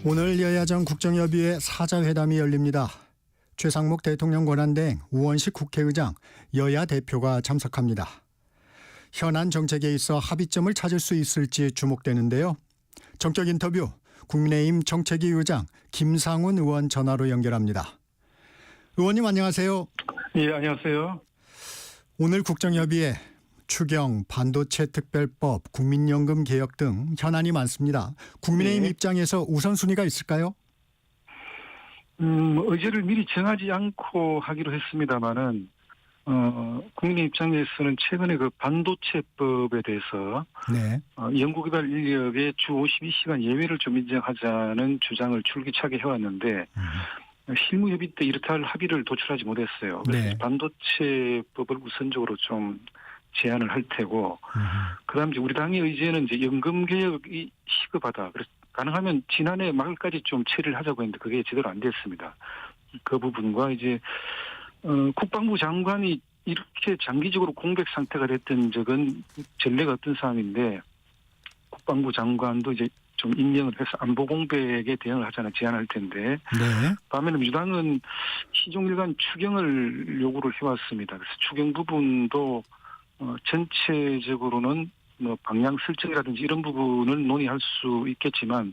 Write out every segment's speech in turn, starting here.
오늘 여야정 국정협의회 사자회담이 열립니다. 최상목 대통령 권한대행, 우원식 국회의장, 여야 대표가 참석합니다. 현안 정책에 있어 합의점을 찾을 수 있을지 주목되는데요. 정격 인터뷰, 국민의힘 정책위 의장 김상훈 의원 전화로 연결합니다. 의원님 안녕하세요. 예, 안녕하세요. 오늘 국정협의회 추경, 반도체 특별법, 국민연금 개혁 등 현안이 많습니다. 국민의힘 네. 입장에서 우선순위가 있을까요? 의제를 미리 정하지 않고 하기로 했습니다만은 국민의 입장에서는 최근에 그 반도체법에 대해서 네. 연구개발 인력의 주 52시간 예외를 좀 인정하자는 주장을 줄기차게 해왔는데 실무 협의 때 이렇다 할 합의를 도출하지 못했어요. 그래서 네. 반도체법을 우선적으로 좀 제안을 할 테고, 그다음 이제 우리 당의 의제는 이제 연금 개혁이 시급하다. 그래서 가능하면 지난해 말까지 좀 처리를 하자고 했는데 그게 제대로 안 됐습니다. 그 부분과 이제 국방부 장관이 이렇게 장기적으로 공백 상태가 됐던 적은 전례가 없던 상황인데 국방부 장관도 이제 좀 임명을 해서 안보 공백에 대응을 하자는 제안할 텐데 네. 반면에 민주당은 시종일관 추경을 요구를 해왔습니다. 그래서 추경 부분도 전체적으로는 뭐 방향 설정이라든지 이런 부분을 논의할 수 있겠지만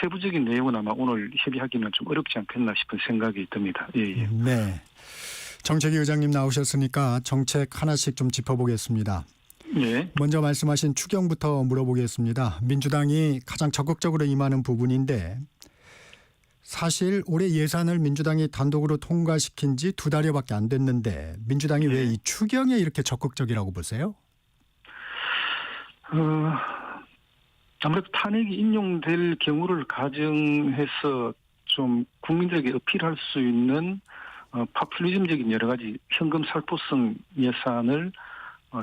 세부적인 내용은 아마 오늘 협의하기는 좀 어렵지 않겠나 싶은 생각이 듭니다. 예. 네. 정책위 의장님 나오셨으니까 정책 하나씩 좀 짚어보겠습니다. 예. 먼저 말씀하신 추경부터 물어보겠습니다. 민주당이 가장 적극적으로 임하는 부분인데 사실 올해 예산을 민주당이 단독으로 통과시킨 지 2달여밖에 안 됐는데 민주당이 왜 이 추경에 이렇게 적극적이라고 보세요? 아무래도 탄핵이 인용될 경우를 가정해서 좀 국민들에게 어필할 수 있는 파퓰리즘적인 여러 가지 현금 살포성 예산을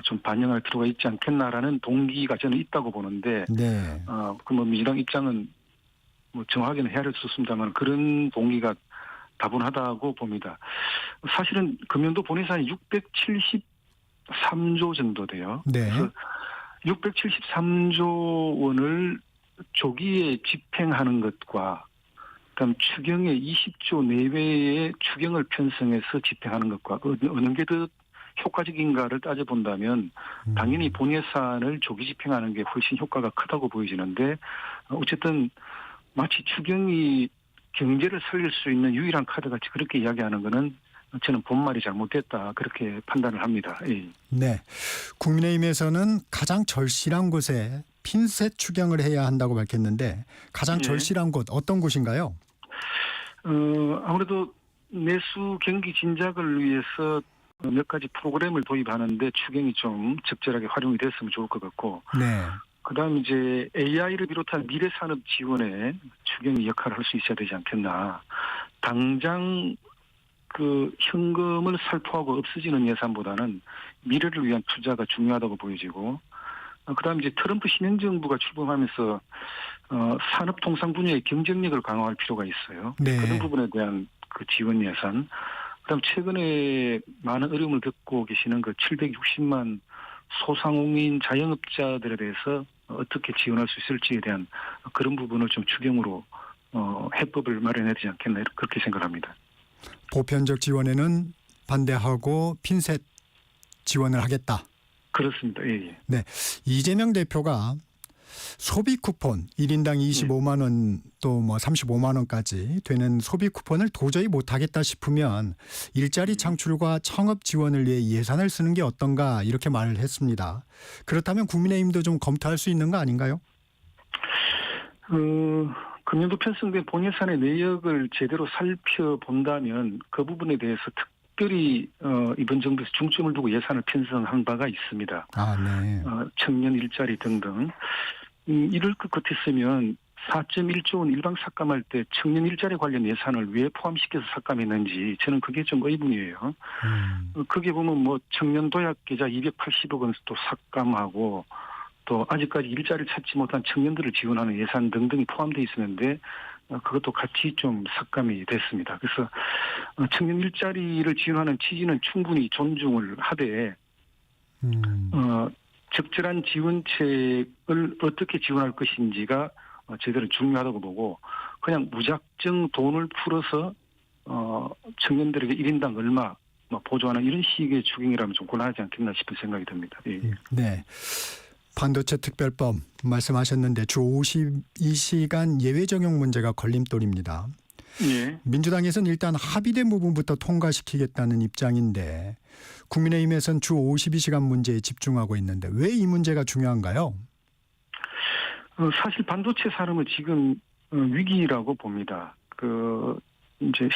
좀 반영할 필요가 있지 않겠나라는 동기가 저는 있다고 보는데, 네. 그 뭐 민주당 입장은 뭐 정확하게는 헤아릴 수 없습니다만 그런 동기가 다분하다고 봅니다. 사실은 금년도 본예산이 673조 정도 돼요. 네. 그래서 673조 원을 조기에 집행하는 것과 그다음 추경의 20조 내외의 추경을 편성해서 집행하는 것과 어느 게 더 효과적인가를 따져본다면 당연히 본예산을 조기 집행하는 게 훨씬 효과가 크다고 보여지는데 어쨌든 마치 추경이 경제를 살릴 수 있는 유일한 카드같이 그렇게 이야기하는 거는 저는 본말이 잘못됐다 그렇게 판단을 합니다. 예. 네. 국민의힘에서는 가장 절실한 곳에 핀셋 추경을 해야 한다고 밝혔는데 가장 예. 절실한 곳 어떤 곳인가요? 아무래도 내수 경기 진작을 위해서 몇 가지 프로그램을 도입하는데 추경이 좀 적절하게 활용이 됐으면 좋을 것 같고, 네. 그다음 이제 AI를 비롯한 미래 산업 지원에 추경이 역할을 할 수 있어야 되지 않겠나. 당장 그 현금을 살포하고 없어지는 예산보다는 미래를 위한 투자가 중요하다고 보여지고, 그다음 이제 트럼프 신행정부가 출범하면서 산업통상 분야의 경쟁력을 강화할 필요가 있어요. 네. 그런 부분에 대한 그 지원 예산. 그다음 최근에 많은 어려움을 겪고 계시는 그 760만 소상공인 자영업자들에 대해서 어떻게 지원할 수 있을지에 대한 그런 부분을 좀 추경으로 해법을 마련해야 되지 않겠나 그렇게 생각합니다. 보편적 지원에는 반대하고 핀셋 지원을 하겠다. 그렇습니다. 예. 네. 이재명 대표가 소비 쿠폰 1인당 25만 원 또 뭐 35만 원까지 되는 소비 쿠폰을 도저히 못 하겠다 싶으면 일자리 창출과 창업 지원을 위해 예산을 쓰는 게 어떤가 이렇게 말을 했습니다. 그렇다면 국민의힘도 좀 검토할 수 있는 거 아닌가요? 금년도 편성된 본예산의 내역을 제대로 살펴본다면 그 부분에 대해서 특별히 이번 정부에서 중점을 두고 예산을 편성한 바가 있습니다. 아, 네. 청년 일자리 등등. 이럴 것 같았으면 4.1조 원 일방 삭감할 때 청년 일자리 관련 예산을 왜 포함시켜서 삭감했는지 저는 그게 좀 의문이에요. 거기에 보면 뭐 청년 도약 계좌 280억 원 또 삭감하고 또 아직까지 일자리를 찾지 못한 청년들을 지원하는 예산 등등이 포함되어 있었는데 그것도 같이 좀 삭감이 됐습니다. 그래서 청년 일자리를 지원하는 취지는 충분히 존중을 하되 적절한 지원책을 어떻게 지원할 것인지가 제대로 중요하다고 보고 그냥 무작정 돈을 풀어서 청년들에게 1인당 얼마 보조하는 이런 식의 추경이라면 좀 곤란하지 않겠나 싶은 생각이 듭니다. 예. 네. 반도체 특별법 말씀하셨는데 주 52시간 예외 적용 문제가 걸림돌입니다. 예. 민주당에서는 일단 합의된 부분부터 통과시키겠다는 입장인데 국민의힘에서는 주 52시간 문제에 집중하고 있는데 왜 이 문제가 중요한가요? 사실 반도체 산업은 지금 위기라고 봅니다. 이제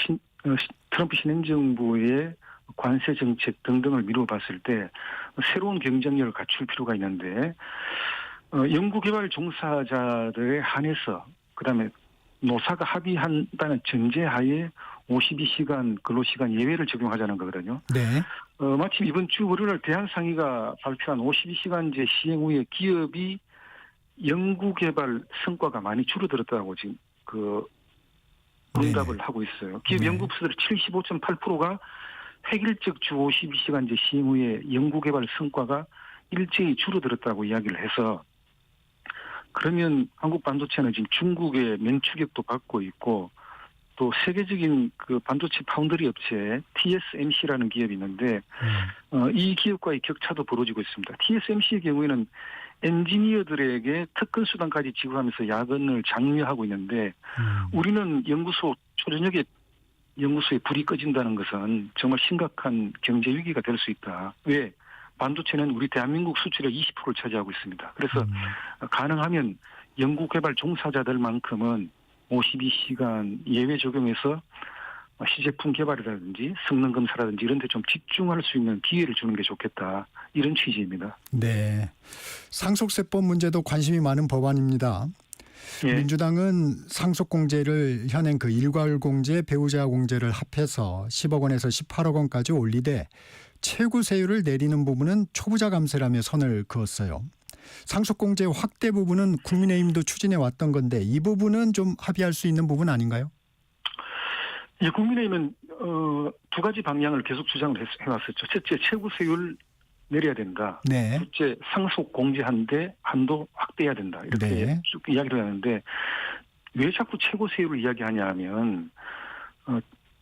트럼프 신행정부의 관세 정책 등등을 미뤄봤을 때 새로운 경쟁력을 갖출 필요가 있는데 연구개발 종사자들에 한해서 그다음에 노사가 합의한다는 전제하에 52시간 근로시간 예외를 적용하자는 거거든요. 네. 마침 이번 주 월요일 대한상의가 발표한 52시간제 시행 후에 기업이 연구개발 성과가 많이 줄어들었다고 지금 응답을 하고 있어요. 기업 연구부서들 75.8%가 획일적 주 52시간제 시행 후에 연구개발 성과가 일제히 줄어들었다고 이야기를 해서 그러면 한국 반도체는 지금 중국의 맹추격도 받고 있고 또 세계적인 반도체 파운드리 업체 TSMC라는 기업이 있는데 이 기업과의 격차도 벌어지고 있습니다. TSMC의 경우에는 엔지니어들에게 특근 수당까지 지급하면서 야근을 장려하고 있는데 우리는 초저녁에 연구소에 불이 꺼진다는 것은 정말 심각한 경제 위기가 될 수 있다. 왜? 반도체는 우리 대한민국 수출의 20%를 차지하고 있습니다. 그래서 가능하면 연구개발 종사자들만큼은 52시간 예외 적용해서 시제품 개발이라든지 성능 검사라든지 이런 데 좀 집중할 수 있는 기회를 주는 게 좋겠다. 이런 취지입니다. 네. 상속세법 문제도 관심이 많은 법안입니다. 예. 민주당은 상속공제를 현행 일괄공제, 배우자공제를 합해서 10억 원에서 18억 원까지 올리되 최고세율을 내리는 부분은 초부자 감세라며 선을 그었어요. 상속공제 확대 부분은 국민의힘도 추진해 왔던 건데 이 부분은 좀 합의할 수 있는 부분 아닌가요? 예, 국민의힘은 두 가지 방향을 계속 주장을 해왔었죠. 첫째, 최고세율 내려야 된다. 네. 둘째, 상속 공제한데 한도 확대해야 된다. 이렇게 쭉 이야기를 하는데 왜 자꾸 최고세율을 이야기하냐 하면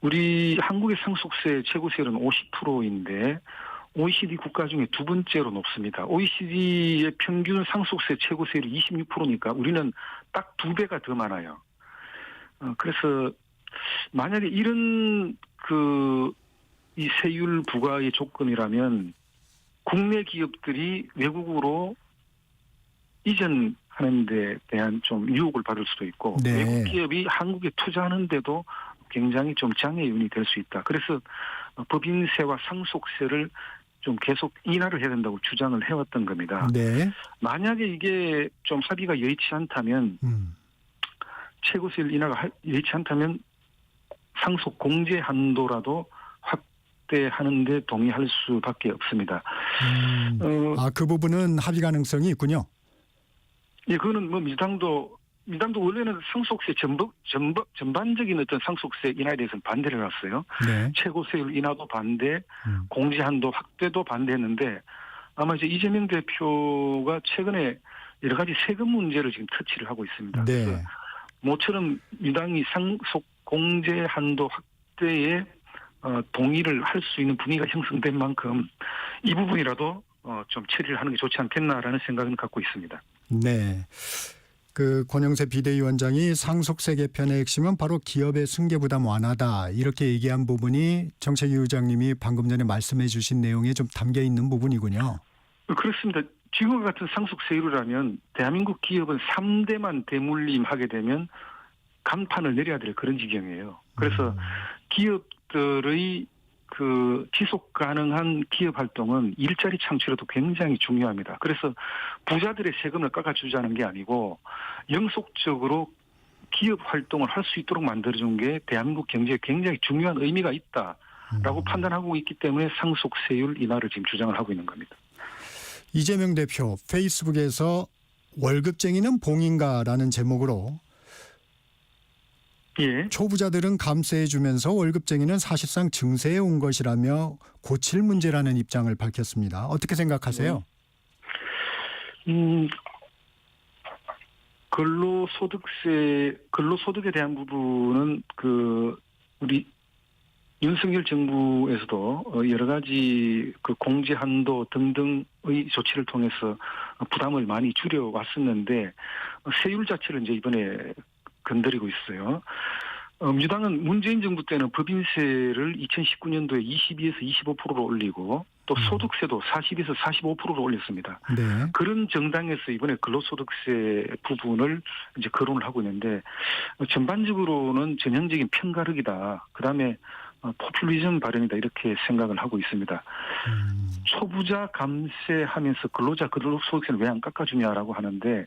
우리 한국의 상속세 최고세율은 50%인데 OECD 국가 중에 두 번째로 높습니다. OECD의 평균 상속세 최고세율이 26%니까 우리는 딱 2배가 더 많아요. 그래서 만약에 이런 이 세율 부과의 조건이라면 국내 기업들이 외국으로 이전하는 데 대한 좀 유혹을 받을 수도 있고 네. 외국 기업이 한국에 투자하는 데도 굉장히 좀 장애 요인이 될 수 있다. 그래서 법인세와 상속세를 좀 계속 인하를 해야 된다고 주장을 해왔던 겁니다. 네. 만약에 이게 좀 합의가 여의치 않다면 최고세율 인하가 여의치 않다면 상속 공제 한도라도 확대하는 데 동의할 수밖에 없습니다. 그 부분은 합의 가능성이 있군요. 예, 그거는 민주당도 원래는 상속세 전반적인 어떤 상속세 인하에 대해서는 반대를 해왔어요. 네. 최고세율 인하도 반대, 공제 한도 확대도 반대했는데 아마 이제 이재명 대표가 최근에 여러 가지 세금 문제를 지금 터치를 하고 있습니다. 네. 그래서 모처럼 민주당이 상속 공제 한도 확대에 동의를 할 수 있는 분위기가 형성된 만큼 이 부분이라도 좀 처리를 하는 게 좋지 않겠나라는 생각은 갖고 있습니다. 네. 권영세 비대위원장이 상속세 개편의 핵심은 바로 기업의 승계부담 완화다 이렇게 얘기한 부분이 정책위 의장님이 방금 전에 말씀해 주신 내용에 좀 담겨 있는 부분이군요. 그렇습니다. 지금과 같은 상속세율이라면 대한민국 기업은 3대만 대물림하게 되면 간판을 내려야 될 그런 지경이에요. 그래서 기업들의 지속 가능한 기업 활동은 일자리 창출에도 굉장히 중요합니다. 그래서 부자들의 세금을 깎아주자는 게 아니고 영속적으로 기업 활동을 할 수 있도록 만들어준 게 대한민국 경제에 굉장히 중요한 의미가 있다라고 판단하고 있기 때문에 상속세율 인하를 지금 주장을 하고 있는 겁니다. 이재명 대표 페이스북에서 월급쟁이는 봉인가라는 제목으로 예. 초부자들은 감세해주면서 월급쟁이는 사실상 증세해 온 것이라며 고칠 문제라는 입장을 밝혔습니다. 어떻게 생각하세요? 근로소득에 대한 부분은 우리 윤석열 정부에서도 여러 가지 공제 한도 등등의 조치를 통해서 부담을 많이 줄여 왔었는데 세율 자체를 이제 이번에 건드리고 있어요. 민주당은 문재인 정부 때는 법인세를 2019년도에 22에서 25%로 올리고 또 소득세도 40에서 45%로 올렸습니다. 네. 그런 정당에서 이번에 근로소득세 부분을 이제 거론을 하고 있는데 전반적으로는 전형적인 편가르기다. 그다음에 포퓰리즘 발언이다 이렇게 생각을 하고 있습니다. 초부자 감세하면서 근로자 근로소득세는 왜 안 깎아주냐라고 하는데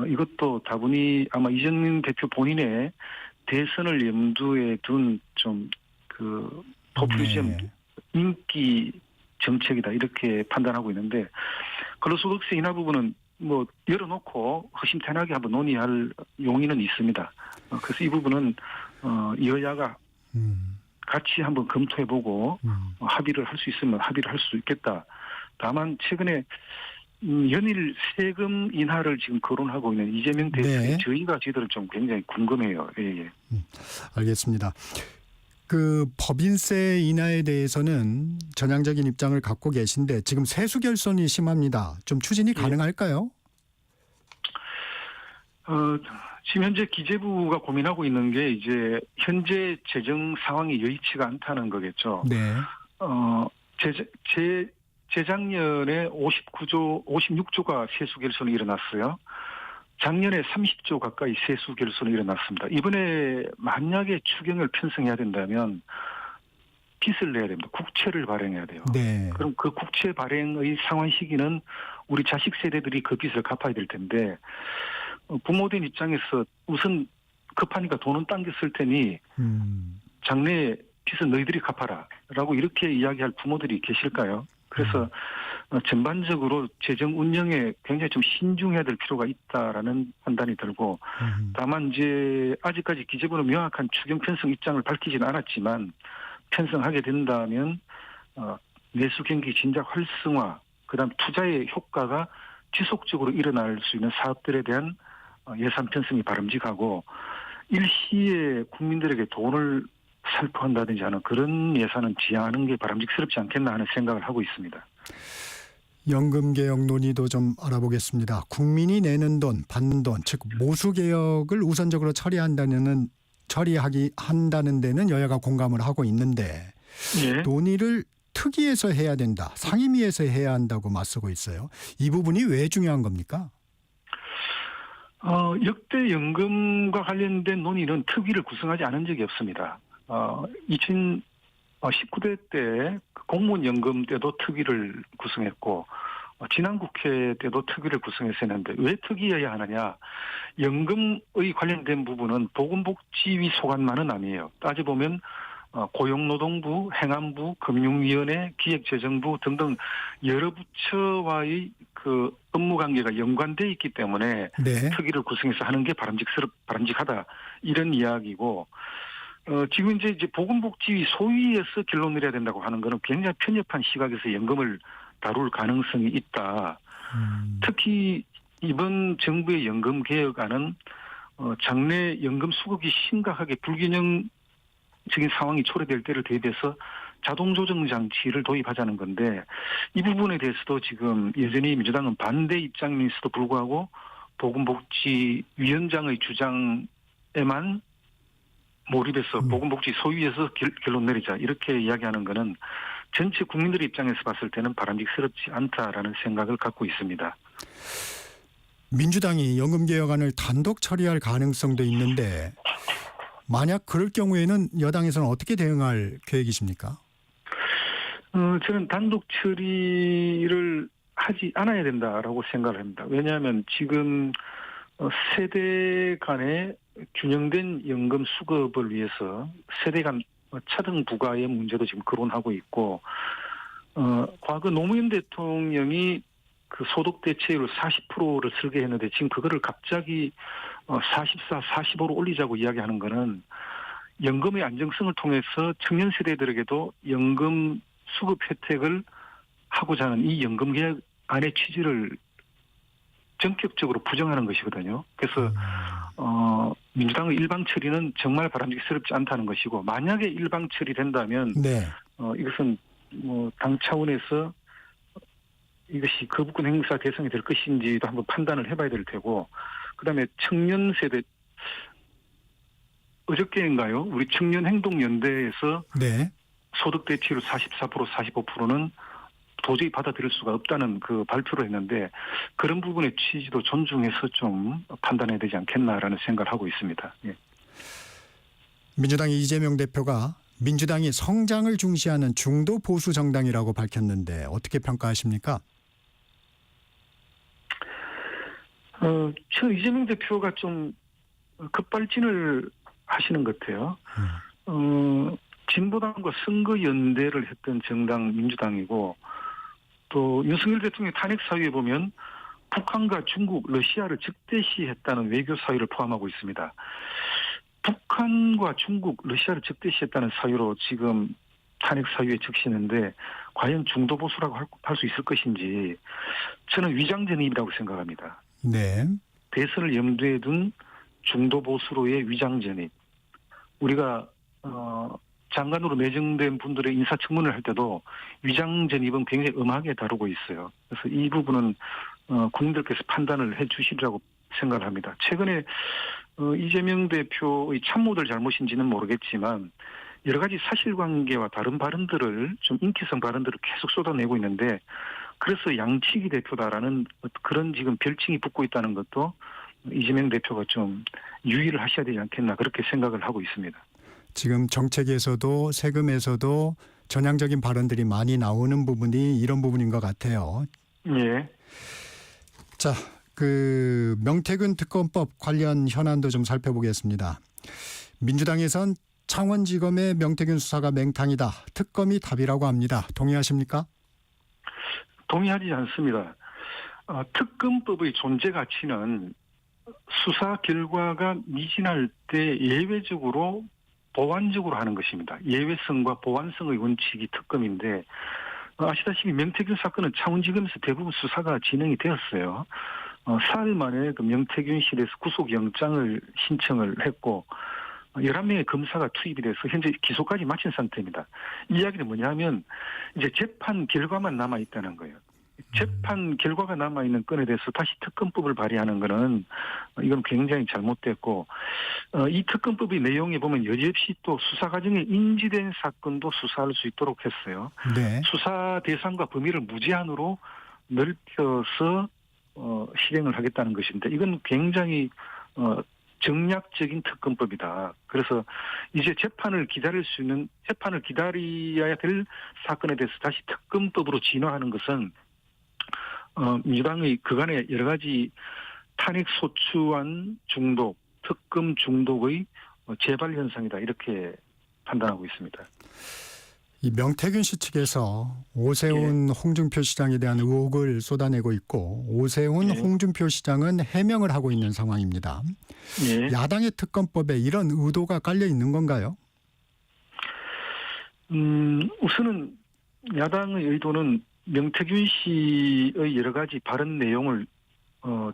이것도 다분히 아마 이재명 대표 본인의 대선을 염두에 둔 좀 포퓰리즘 네. 인기 정책이다 이렇게 판단하고 있는데 근로소득세 인하 부분은 뭐 열어놓고 허심탄회하게 한번 논의할 용의는 있습니다. 그래서 이 부분은 여야가 같이 한번 검토해보고 합의를 할 수 있으면 합의를 할 수 있겠다. 다만 최근에 연일 세금 인하를 지금 거론하고 있는 이재명 대표의 네. 저희들은 좀 굉장히 궁금해요. 예. 알겠습니다. 법인세 인하에 대해서는 전향적인 입장을 갖고 계신데 지금 세수 결손이 심합니다. 좀 추진이 가능할까요? 지금 현재 기재부가 고민하고 있는 게 이제 현재 재정 상황이 여의치가 않다는 거겠죠. 네. 재작년에 56조가 세수 결손이 일어났어요. 작년에 30조 가까이 세수 결손이 일어났습니다. 이번에 만약에 추경을 편성해야 된다면 빚을 내야 됩니다. 국채를 발행해야 돼요. 네. 그럼 그 국채 발행의 상환 시기는 우리 자식 세대들이 그 빚을 갚아야 될 텐데 부모된 입장에서 우선 급하니까 돈은 당겼을 테니 장래에 빚은 너희들이 갚아라라고 이렇게 이야기할 부모들이 계실까요? 그래서 전반적으로 재정 운영에 굉장히 좀 신중해야 될 필요가 있다라는 판단이 들고 다만 이제 아직까지 기재부는 명확한 추경 편성 입장을 밝히지는 않았지만 편성하게 된다면 내수 경기 진작 활성화 그다음 투자의 효과가 지속적으로 일어날 수 있는 사업들에 대한 예산 편성이 바람직하고 일시에 국민들에게 돈을 살포한다든지 하는 그런 예산은 지양하는 게 바람직스럽지 않겠나 하는 생각을 하고 있습니다. 연금개혁 논의도 좀 알아보겠습니다. 국민이 내는 돈, 받는 돈, 즉 모수개혁을 우선적으로 한다는 데는 여야가 공감을 하고 있는데 예. 논의를 특위에서 해야 된다, 상임위에서 해야 한다고 맞서고 있어요. 이 부분이 왜 중요한 겁니까? 역대 연금과 관련된 논의는 특위를 구성하지 않은 적이 없습니다. 2019대 때 공무원 연금 때도 특위를 구성했고 지난 국회 때도 특위를 구성해서 했는데 왜 특위여야 하느냐. 연금의 관련된 부분은 보건복지위 소관만은 아니에요. 따져보면 고용노동부, 행안부, 금융위원회, 기획재정부 등등 여러 부처와의 업무 관계가 연관돼 있기 때문에 네. 특위를 구성해서 하는 게 바람직하다 이런 이야기고 지금 이제 보건복지위 소위에서 결론을 내려야 된다고 하는 것은 굉장히 편협한 시각에서 연금을 다룰 가능성이 있다. 특히 이번 정부의 연금 개혁안은 장래 연금 수급이 심각하게 불균형적인 상황이 초래될 때를 대비해서 자동 조정 장치를 도입하자는 건데 이 부분에 대해서도 지금 여전히 민주당은 반대 입장임에도 불구하고 보건복지위원장의 주장에만 몰입해서 보건복지 소위에서 결론 내리자 이렇게 이야기하는 것은 전체 국민들의 입장에서 봤을 때는 바람직스럽지 않다라는 생각을 갖고 있습니다. 민주당이 연금개혁안을 단독 처리할 가능성도 있는데 만약 그럴 경우에는 여당에서는 어떻게 대응할 계획이십니까? 저는 단독 처리를 하지 않아야 된다라고 생각을 합니다. 왜냐하면 지금 세대 간의 균형된 연금 수급을 위해서 세대 간 차등 부과의 문제도 지금 거론하고 있고 과거 노무현 대통령이 소득 대체율 40%를 설계했는데 지금 그거를 갑자기 44, 45로 올리자고 이야기하는 거는 연금의 안정성을 통해서 청년 세대들에게도 연금 수급 혜택을 하고자 하는 이 연금 개혁 안의 취지를 전격적으로 부정하는 것이거든요. 그래서 민주당의 일방 처리는 정말 바람직스럽지 않다는 것이고, 만약에 일방 처리된다면 네. 이것은 뭐 당 차원에서 이것이 거부권 행사 대상이 될 것인지도 한번 판단을 해봐야 될 테고, 그다음에 청년 세대, 어저께인가요? 우리 청년행동연대에서 네. 소득 대체율 44%, 45%는 도저히 받아들일 수가 없다는 그 발표를 했는데, 그런 부분의 취지도 존중해서 좀 판단해야 되지 않겠나라는 생각을 하고 있습니다. 예. 민주당의 이재명 대표가 민주당이 성장을 중시하는 중도 보수 정당이라고 밝혔는데 어떻게 평가하십니까? 저 이재명 대표가 좀 급발진을 하시는 것 같아요. 진보당과 선거 연대를 했던 정당 민주당이고, 또 윤석열 대통령 탄핵 사유에 보면 북한과 중국, 러시아를 적대시했다는 외교 사유를 포함하고 있습니다. 북한과 중국, 러시아를 적대시했다는 사유로 지금 탄핵 사유에 적시는데 과연 중도 보수라고 할 수 있을 것인지, 저는 위장전입이라고 생각합니다. 네. 대선을 염두에 둔 중도 보수로의 위장전입. 우리가 장관으로 내정된 분들의 인사청문을 할 때도 위장전입은 굉장히 엄하게 다루고 있어요. 그래서 이 부분은 국민들께서 판단을 해 주시리라고 생각을 합니다. 최근에 이재명 대표의 참모들 잘못인지는 모르겠지만 여러 가지 사실관계와 다른 발언들을, 좀 인기성 발언들을 계속 쏟아내고 있는데, 그래서 양치기 대표다라는 그런 지금 별칭이 붙고 있다는 것도 이재명 대표가 좀 유의를 하셔야 되지 않겠나, 그렇게 생각을 하고 있습니다. 지금 정책에서도 세금에서도 전향적인 발언들이 많이 나오는 부분이 이런 부분인 것 같아요. 예. 자, 그 명태균 특검법 관련 현안도 좀 살펴보겠습니다. 민주당에선 창원지검의 명태균 수사가 맹탕이다, 특검이 답이라고 합니다. 동의하십니까? 동의하지 않습니다. 특검법의 존재 가치는 수사 결과가 미진할 때 예외적으로 보완적으로 하는 것입니다. 예외성과 보완성의 원칙이 특검인데, 아시다시피 명태균 사건은 창원지검에서 대부분 수사가 진행이 되었어요. 사흘 만에 그 명태균 씨에서 구속영장을 신청을 했고 11명의 검사가 투입이 돼서 현재 기소까지 마친 상태입니다. 이 이야기는 뭐냐면 이제 재판 결과만 남아있다는 거예요. 재판 결과가 남아있는 건에 대해서 다시 특검법을 발의하는 것은 이건 굉장히 잘못됐고, 이 특검법의 내용에 보면 여지없이 또 수사 과정에 인지된 사건도 수사할 수 있도록 했어요. 네. 수사 대상과 범위를 무제한으로 넓혀서 실행을 하겠다는 것인데, 이건 굉장히 정략적인 특검법이다. 그래서 이제 재판을 기다려야 될 사건에 대해서 다시 특검법으로 진화하는 것은 민주당의 그간의 여러 가지 탄핵 소추안 중독, 특검 중독의 재발 현상이다, 이렇게 판단하고 있습니다. 이 명태균 씨 측에서 오세훈 홍준표 시장에 대한 의혹을 쏟아내고 있고, 오세훈 홍준표 시장은 해명을 하고 있는 상황입니다. 예. 야당의 특검법에 이런 의도가 깔려 있는 건가요? 우선은 야당의 의도는 명태균 씨의 여러 가지 발언 내용을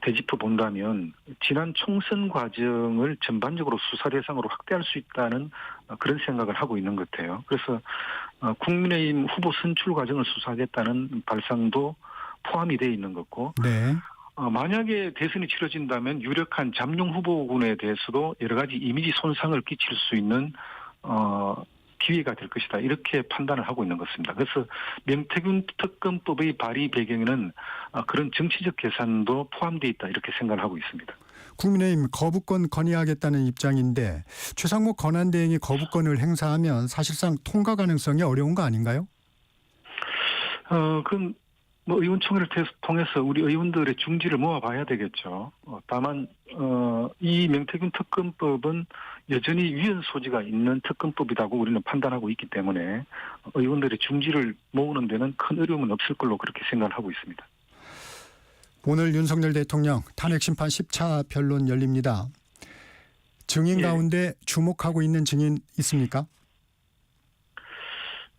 되짚어 본다면 지난 총선 과정을 전반적으로 수사 대상으로 확대할 수 있다는 그런 생각을 하고 있는 것 같아요. 그래서 국민의힘 후보 선출 과정을 수사하겠다는 발상도 포함이 되어 있는 거고, 네. 만약에 대선이 치러진다면 유력한 잠룡 후보군에 대해서도 여러 가지 이미지 손상을 끼칠 수 있는 기회가 될 것이다, 이렇게 판단을 하고 있는 것입니다. 그래서 명태균 특검법의 발의 배경에는 그런 정치적 계산도 포함되어 있다, 이렇게 생각을 하고 있습니다. 국민의힘 거부권 건의하겠다는 입장인데 최상목 권한대행이 거부권을 행사하면 사실상 통과 가능성이 어려운 거 아닌가요? 그건 뭐 의원총회를 통해서 우리 의원들의 중지를 모아봐야 되겠죠. 다만 이 명태균 특검법은 여전히 위헌 소지가 있는 특검법이라고 우리는 판단하고 있기 때문에 의원들의 중지를 모으는 데는 큰 어려움은 없을 걸로 그렇게 생각을 하고 있습니다. 오늘 윤석열 대통령 탄핵심판 10차 변론 열립니다. 증인 가운데 주목하고 있는 증인 있습니까?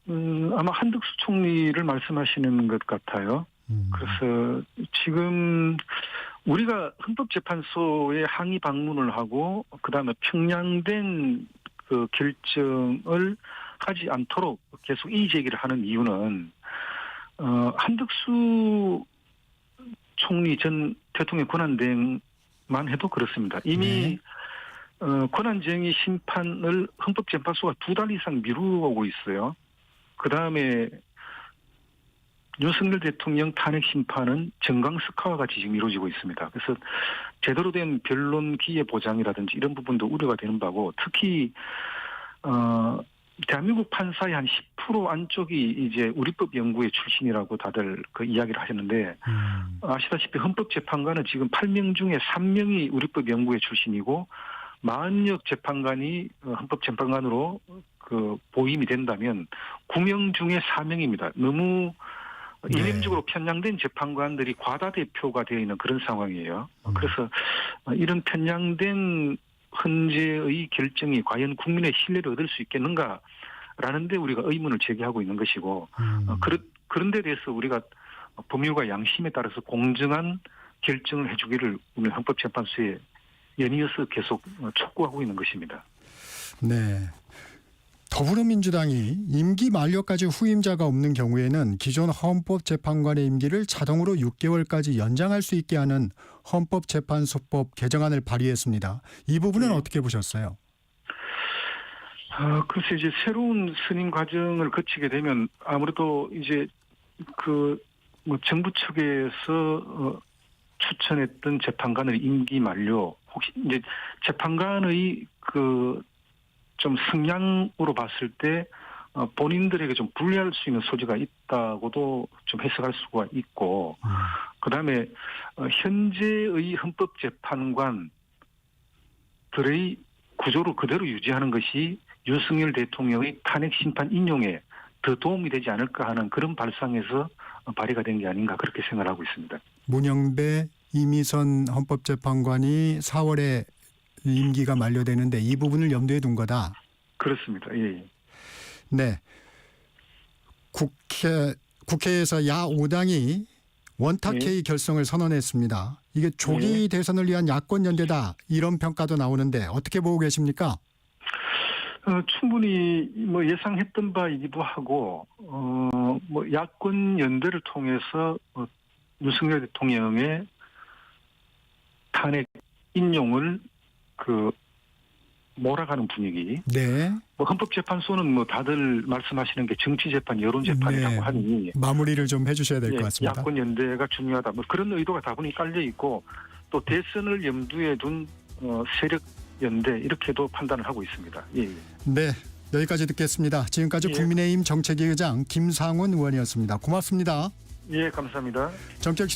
아마 한덕수 총리를 말씀하시는 것 같아요. 그래서 지금 우리가 헌법재판소에 항의 방문을 하고 그다음에 평양된 그 결정을 하지 않도록 계속 이의 제기를 하는 이유는 한덕수 총리 전 대통령 권한대행만 해도 그렇습니다. 이미 권한쟁의 심판을 헌법재판소가 2달 이상 미루고 있어요. 그다음에 윤석열 대통령 탄핵 심판은 정강석화와 같이 지금 이루어지고 있습니다. 그래서 제대로 된 변론 기회 보장이라든지 이런 부분도 우려가 되는 바고, 특히 대한민국 판사의 한 10% 안쪽이 이제 우리법 연구회 출신이라고 다들 그 이야기를 하셨는데, 아시다시피 헌법재판관은 지금 8명 중에 3명이 우리법 연구회 출신이고 40여 재판관이 헌법재판관으로 그 보임이 된다면 9명 중에 4명입니다. 너무 이념적으로 편향된 재판관들이 과다대표가 되어 있는 그런 상황이에요. 그래서 이런 편향된 헌재의 결정이 과연 국민의 신뢰를 얻을 수 있겠는가라는 데 우리가 의문을 제기하고 있는 것이고, 그런 데 대해서 우리가 법률과 양심에 따라서 공정한 결정을 해주기를 오늘 헌법재판소에 연이어서 계속 촉구하고 있는 것입니다. 네. 더불어민주당이 임기 만료까지 후임자가 없는 경우에는 기존 헌법재판관의 임기를 자동으로 6개월까지 연장할 수 있게 하는 헌법재판소법 개정안을 발의했습니다. 이 부분은 어떻게 보셨어요? 글쎄 이제 새로운 선임 과정을 거치게 되면 아무래도 이제 그 뭐 정부 측에서 추천했던 재판관의 임기 만료, 혹시 이제 재판관의 그 좀 성향으로 봤을 때 본인들에게 좀 불리할 수 있는 소지가 있다고도 좀 해석할 수가 있고, 그다음에 현재의 헌법재판관들의 구조를 그대로 유지하는 것이 윤석열 대통령의 탄핵 심판 인용에 더 도움이 되지 않을까 하는 그런 발상에서 발의가 된 게 아닌가 그렇게 생각하고 있습니다. 문영배, 이미선 헌법재판관이 4월에 임기가 만료되는데 이 부분을 염두에 둔 거다. 그렇습니다. 예. 네. 국회에서 야5당이 원탁회의 결성을 선언했습니다. 이게 조기 대선을 위한 야권 연대다, 이런 평가도 나오는데 어떻게 보고 계십니까? 충분히 뭐 예상했던 바이기도 하고, 뭐 야권 연대를 통해서 윤석열 대통령의 탄핵 인용을 몰아가는 분위기. 네. 뭐 헌법재판소는 뭐 다들 말씀하시는 게 정치재판, 여론재판이라고 하니 마무리를 좀 해주셔야 될 것 같습니다. 야권 연대가 중요하다. 뭐 그런 의도가 다분히 깔려 있고, 또 대선을 염두에 둔 세력 연대, 이렇게도 판단을 하고 있습니다. 예. 네. 여기까지 듣겠습니다. 지금까지 국민의힘 정책위 의장 김상훈 의원이었습니다. 고맙습니다. 예, 감사합니다. 정책